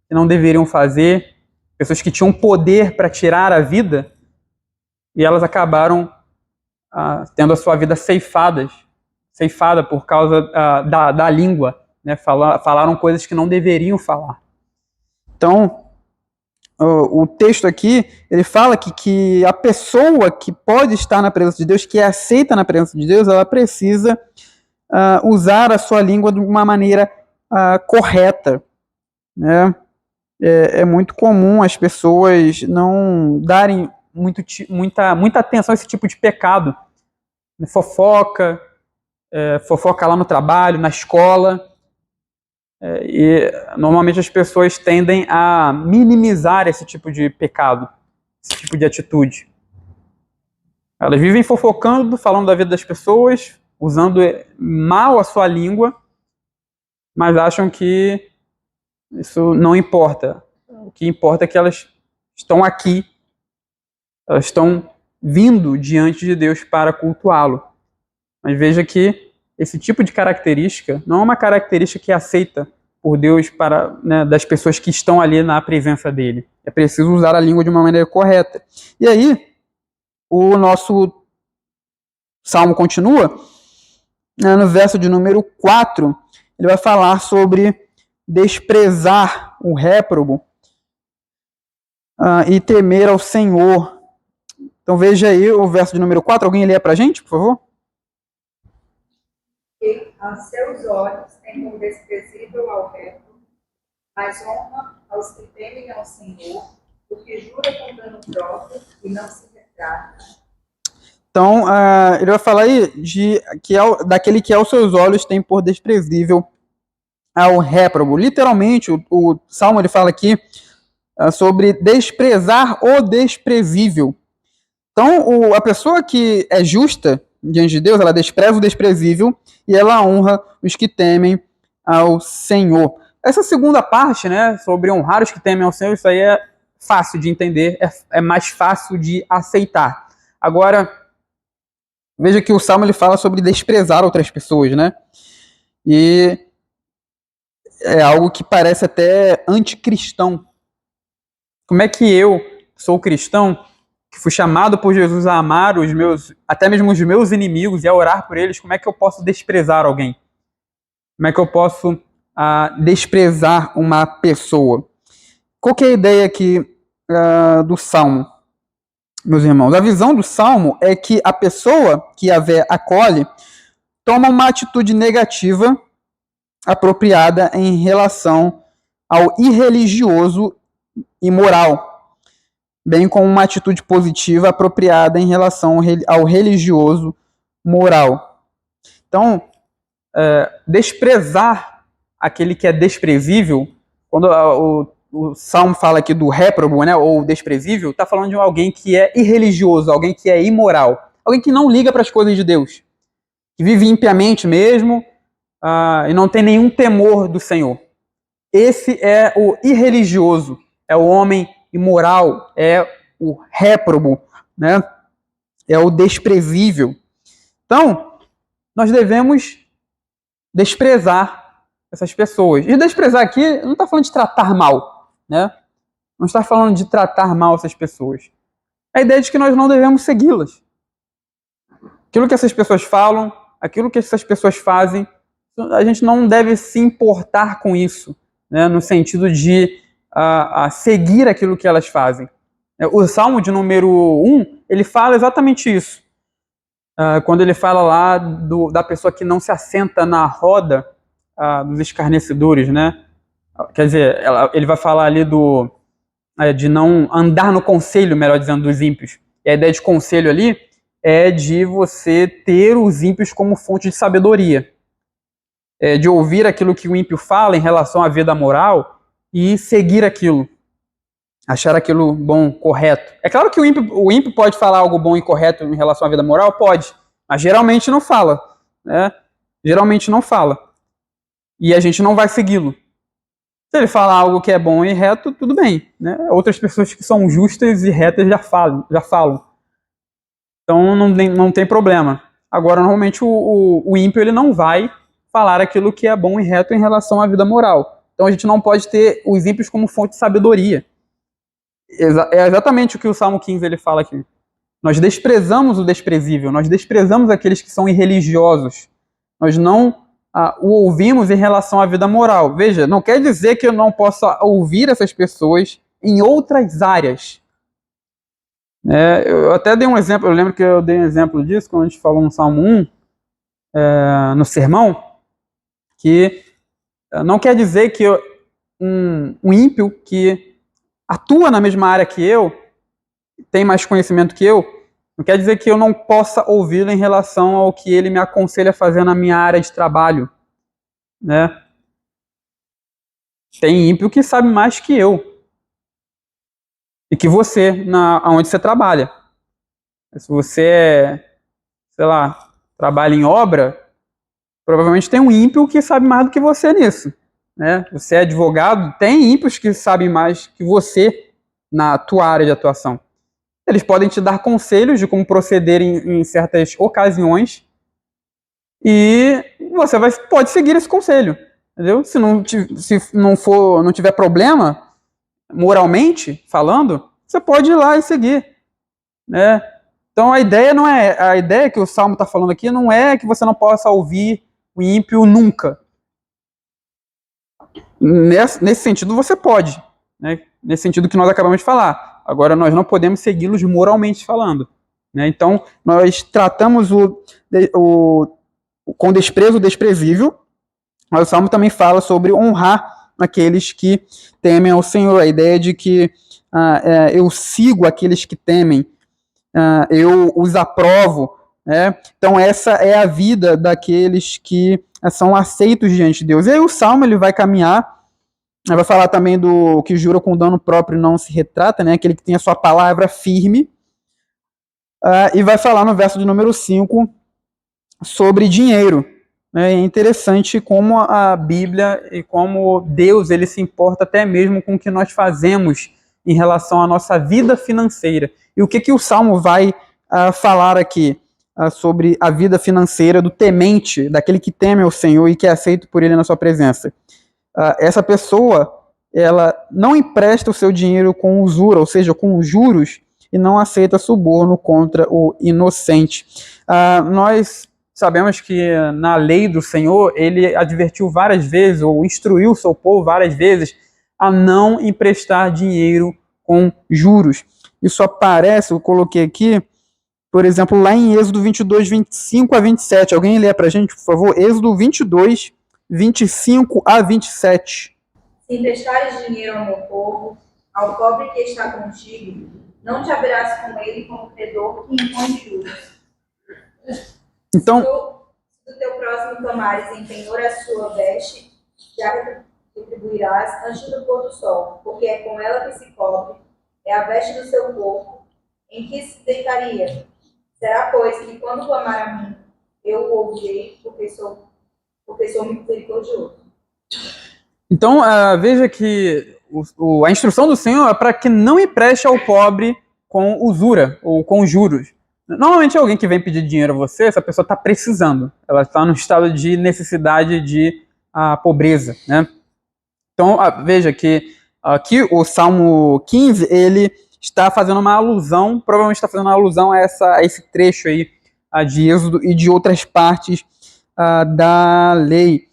que não deveriam fazer, pessoas que tinham poder para tirar a vida, e elas acabaram tendo a sua vida ceifada por causa da língua, né? Falaram coisas que não deveriam falar. Então, o texto aqui, ele fala que a pessoa que pode estar na presença de Deus, que é aceita na presença de Deus, ela precisa usar a sua língua de uma maneira correta, né? É muito comum as pessoas não darem muita atenção a esse tipo de pecado. Fofoca lá no trabalho, na escola. E normalmente as pessoas tendem a minimizar esse tipo de pecado, esse tipo de atitude. Elas vivem fofocando, falando da vida das pessoas, usando mal a sua língua, mas acham que isso não importa. O que importa é que elas estão aqui, elas estão vindo diante de Deus para cultuá-lo. Mas veja que esse tipo de característica não é uma característica que é aceita por Deus das pessoas que estão ali na presença dele. É preciso usar a língua de uma maneira correta. E aí, o nosso salmo continua, no verso de número 4, ele vai falar sobre desprezar o réprobo e temer ao Senhor. Então veja aí o verso de número 4, alguém lê pra gente, por favor? Que a seus olhos tem como desprezível ao réprobo, mas honra aos que temem ao Senhor, porque jura com dano próprio e não se retrata. Então, ele vai falar aí daquele que aos seus olhos tem por desprezível ao réprobo. Literalmente, o Salmo ele fala aqui sobre desprezar o desprezível. Então, a pessoa que é justa diante de Deus, ela despreza o desprezível e ela honra os que temem ao Senhor. Essa segunda parte, né, sobre honrar os que temem ao Senhor, isso aí é fácil de entender, é mais fácil de aceitar. Agora, veja que o Salmo ele fala sobre desprezar outras pessoas, né? E é algo que parece até anticristão. Como é que eu sou cristão, que fui chamado por Jesus a amar até mesmo os meus inimigos e a orar por eles, como é que eu posso desprezar alguém? Como é que eu posso desprezar uma pessoa? Qual que é a ideia aqui do Salmo, meus irmãos? A visão do Salmo é que a pessoa que Yahvé acolhe toma uma atitude negativa apropriada em relação ao irreligioso e moral, bem como uma atitude positiva apropriada em relação ao religioso moral. Então, desprezar aquele que é desprezível, quando o Salmo fala aqui do réprobo, né, ou desprezível, está falando de alguém que é irreligioso, alguém que é imoral, alguém que não liga para as coisas de Deus, que vive impiamente mesmo e não tem nenhum temor do Senhor. Esse é o irreligioso, é o homem imoral, é o réprobo, né? É o desprezível. Então, nós devemos desprezar essas pessoas. E desprezar aqui não está falando de tratar mal, né? Não está falando de tratar mal essas pessoas. É a ideia de que nós não devemos segui-las. Aquilo que essas pessoas falam, aquilo que essas pessoas fazem, a gente não deve se importar com isso, né? No sentido de seguir aquilo que elas fazem. O Salmo de número 1, ele fala exatamente isso. Quando ele fala lá da pessoa que não se assenta na roda dos escarnecedores, né? Quer dizer, ele vai falar ali de não andar no conselho, melhor dizendo, dos ímpios. E a ideia de conselho ali é de você ter os ímpios como fonte de sabedoria. de ouvir aquilo que o ímpio fala em relação à vida moral e seguir aquilo, achar aquilo bom, correto. É claro que o ímpio pode falar algo bom e correto em relação à vida moral? Pode, mas geralmente não fala, né? Geralmente não fala. E a gente não vai segui-lo. Se ele falar algo que é bom e reto, tudo bem, né? Outras pessoas que são justas e retas já falam. Então não tem problema. Agora, normalmente, o ímpio ele não vai falar aquilo que é bom e reto em relação à vida moral. Então a gente não pode ter os ímpios como fonte de sabedoria. É exatamente o que o Salmo 15 ele fala aqui. Nós desprezamos o desprezível, nós desprezamos aqueles que são irreligiosos. Nós não o ouvimos em relação à vida moral. Veja, não quer dizer que eu não possa ouvir essas pessoas em outras áreas. Eu até dei um exemplo, eu lembro que eu dei um exemplo disso quando a gente falou no Salmo 1, no sermão, que não quer dizer que um ímpio que atua na mesma área que eu, tem mais conhecimento que eu, não quer dizer que eu não possa ouvi-lo em relação ao que ele me aconselha a fazer na minha área de trabalho, né? Tem ímpio que sabe mais que eu e que você, onde você trabalha. Se você, sei lá, trabalha em obra, provavelmente tem um ímpio que sabe mais do que você nisso, né? Você é advogado, tem ímpios que sabem mais que você na tua área de atuação. Eles podem te dar conselhos de como proceder em certas ocasiões e você pode seguir esse conselho, entendeu? Se não tiver problema, moralmente falando, você pode ir lá e seguir, né? Então a ideia que o Salmo está falando aqui não é que você não possa ouvir o ímpio nunca. Nesse sentido você pode, né? Nesse sentido que nós acabamos de falar. Agora, nós não podemos segui-los moralmente falando, né? Então, nós tratamos com desprezo o desprezível, mas o Salmo também fala sobre honrar aqueles que temem ao Senhor. A ideia de que eu sigo aqueles que temem, eu os aprovo, né? Então, essa é a vida daqueles que são aceitos diante de Deus. E aí o Salmo ele vai caminhar. Vai falar também do que jura com dano próprio não se retrata, né? Aquele que tem a sua palavra firme. E vai falar no verso de número 5 sobre dinheiro. É interessante como a Bíblia e como Deus ele se importa até mesmo com o que nós fazemos em relação à nossa vida financeira. E o que o Salmo vai falar aqui sobre a vida financeira do temente, daquele que teme ao Senhor e que é aceito por Ele na sua presença. Essa pessoa, ela não empresta o seu dinheiro com usura, ou seja, com juros, e não aceita suborno contra o inocente. Nós sabemos que na lei do Senhor, ele advertiu várias vezes, ou instruiu o seu povo várias vezes, a não emprestar dinheiro com juros. Isso aparece, eu coloquei aqui, por exemplo, lá em Êxodo 22, 25 a 27. Alguém lê para a gente, por favor? Êxodo 22, 25 a 27. Se emprestares dinheiro ao meu povo, ao pobre que está contigo, não te haverás com ele como credor que impõe juros. Então, se do teu próximo tomares em penhor a sua veste, já retribuirás antes do pôr do sol, porque é com ela que se cobre, é a veste do seu corpo, em que se deitaria. Será, pois, que quando clamar a mim, eu o ouvirei, porque sou misericordioso. Então, veja que a instrução do Senhor é para que não empreste ao pobre com usura ou com juros. Normalmente alguém que vem pedir dinheiro a você, essa pessoa está precisando. Ela está no estado de necessidade de pobreza, né? Então, veja que aqui o Salmo 15, ele está fazendo uma alusão, provavelmente está fazendo uma alusão a esse trecho aí de Êxodo e de outras partes da lei.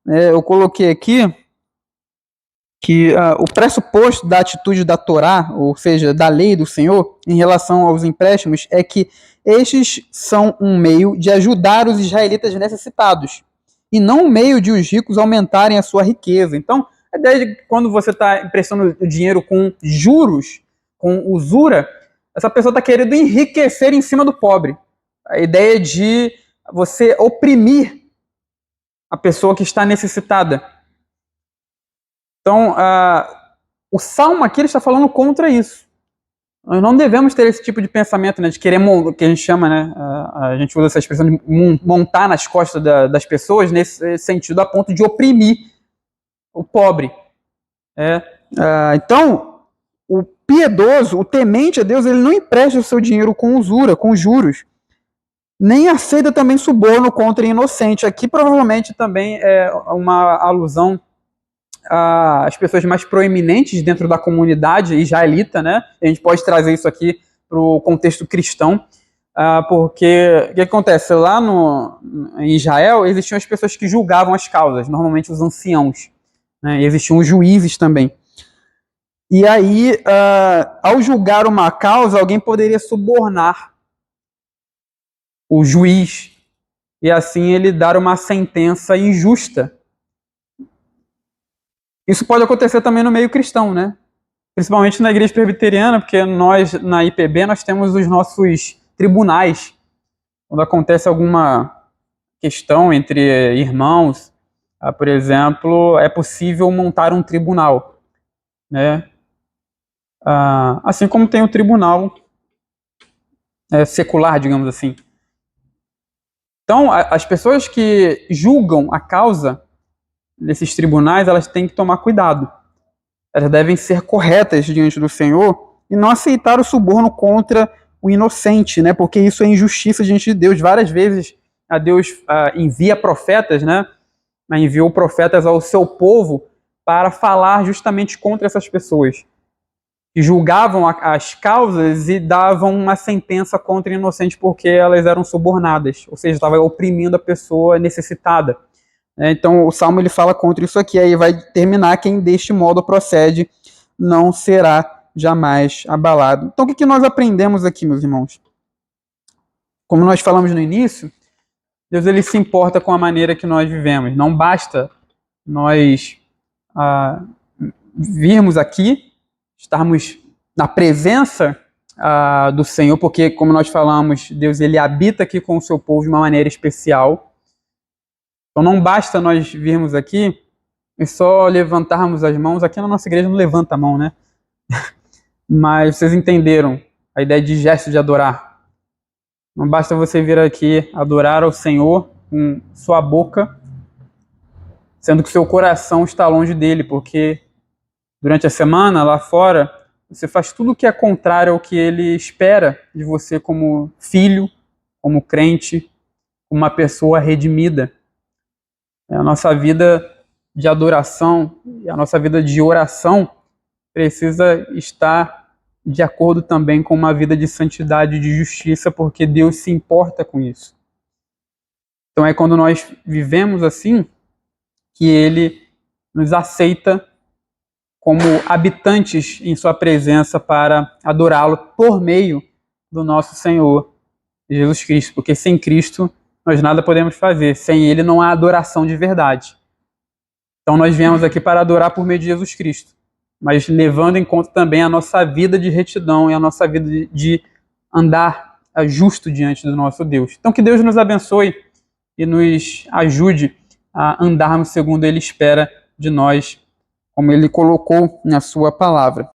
Eu coloquei aqui que o pressuposto da atitude da Torá, ou seja, da lei do Senhor, em relação aos empréstimos, é que estes são um meio de ajudar os israelitas necessitados, e não um meio de os ricos aumentarem a sua riqueza. Então, a ideia de que quando você está emprestando o dinheiro com juros, com usura, essa pessoa está querendo enriquecer em cima do pobre. A ideia de você oprimir a pessoa que está necessitada. Então, o Salmo aqui ele está falando contra isso. Nós não devemos ter esse tipo de pensamento, né, de querer, que a gente chama, né, a gente usa essa expressão de montar nas costas das pessoas, nesse sentido, a ponto de oprimir o pobre. Então, o piedoso, o temente a Deus, ele não empresta o seu dinheiro com usura, com juros, nem aceita também suborno contra o inocente. Aqui provavelmente também é uma alusão às pessoas mais proeminentes dentro da comunidade israelita, né? A gente pode trazer isso aqui para o contexto cristão, porque o que acontece? Lá em Israel existiam as pessoas que julgavam as causas, normalmente os anciãos, né? E existiam os juízes também. E aí, ao julgar uma causa, alguém poderia subornar o juiz e assim ele dar uma sentença injusta. Isso pode acontecer também no meio cristão, né? Principalmente na igreja presbiteriana, porque nós, na IPB, nós temos os nossos tribunais. Quando acontece alguma questão entre irmãos, por exemplo, é possível montar um tribunal, né? Assim como tem o tribunal secular, digamos assim. Então, as pessoas que julgam a causa desses tribunais, elas têm que tomar cuidado. Elas devem ser corretas diante do Senhor e não aceitar o suborno contra o inocente, né? Porque isso é injustiça diante de Deus. Várias vezes a Deus envia profetas, né? Enviou profetas ao seu povo para falar justamente contra essas pessoas que julgavam as causas e davam uma sentença contra o inocente porque elas eram subornadas, ou seja, estava oprimindo a pessoa necessitada. Então o Salmo ele fala contra isso aqui, aí vai terminar: quem deste modo procede não será jamais abalado. Então o que nós aprendemos aqui, meus irmãos? Como nós falamos no início, Deus ele se importa com a maneira que nós vivemos. Não basta nós virmos aqui, estarmos na presença do Senhor, porque, como nós falamos, Deus ele habita aqui com o seu povo de uma maneira especial. Então não basta nós virmos aqui e só levantarmos as mãos. Aqui na nossa igreja não levanta a mão, né? Mas vocês entenderam a ideia de gesto de adorar. Não basta você vir aqui adorar ao Senhor com sua boca, sendo que seu coração está longe dele, porque durante a semana, lá fora, você faz tudo o que é contrário ao que ele espera de você como filho, como crente, como uma pessoa redimida. A nossa vida de adoração e a nossa vida de oração precisa estar de acordo também com uma vida de santidade e de justiça, porque Deus se importa com isso. Então é quando nós vivemos assim que Ele nos aceita como habitantes em sua presença para adorá-lo por meio do nosso Senhor Jesus Cristo, porque sem Cristo nós nada podemos fazer, sem Ele não há adoração de verdade. Então nós viemos aqui para adorar por meio de Jesus Cristo, mas levando em conta também a nossa vida de retidão e a nossa vida de andar justo diante do nosso Deus. Então que Deus nos abençoe e nos ajude a andarmos segundo Ele espera de nós, como Ele colocou na sua palavra.